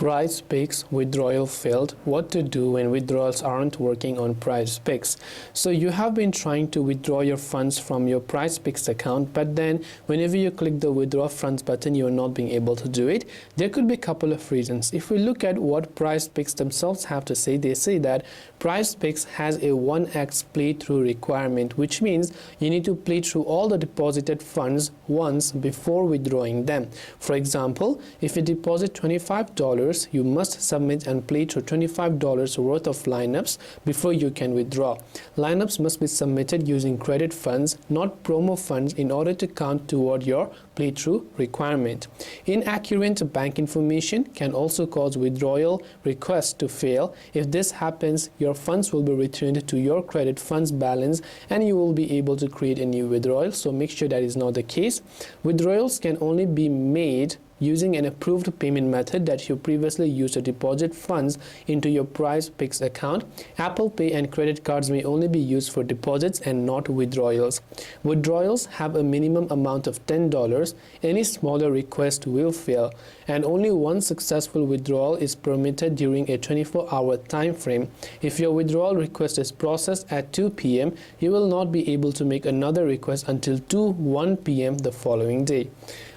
PrizePicks withdrawal failed. What to do when withdrawals aren't working on PrizePicks. So you have been trying to withdraw your funds from your PrizePicks account, but then whenever you click the withdraw funds button, you're not being able to do it. There could be a couple of reasons. If we look at what PrizePicks themselves have to say, they say that PrizePicks has a 1x playthrough requirement, which means you need to play through all the deposited funds once before withdrawing them. For example, if you deposit $25, you must submit and play through $25 worth of lineups before you can withdraw. Lineups must be submitted using credit funds, not promo funds, in order to count toward your playthrough requirement. Inaccurate bank information can also cause withdrawal requests to fail. If this happens, your funds will be returned to your credit funds balance and you will be able to create a new withdrawal. So make sure that is not the case. Withdrawals can only be made using an approved payment method that you previously used to deposit funds into your PrizePicks account. Apple Pay and credit cards may only be used for deposits and not withdrawals. Withdrawals have a minimum amount of $10. Any smaller request will fail, and only one successful withdrawal is permitted during a 24-hour time frame. If your withdrawal request is processed at 2 p.m., you will not be able to make another request until 1 p.m. the following day.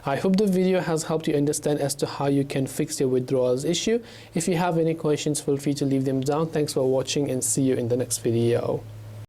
I hope the video has helped you understand as to how you can fix your withdrawals issue. If you have any questions, feel free to leave them down. Thanks for watching and see you in the next video.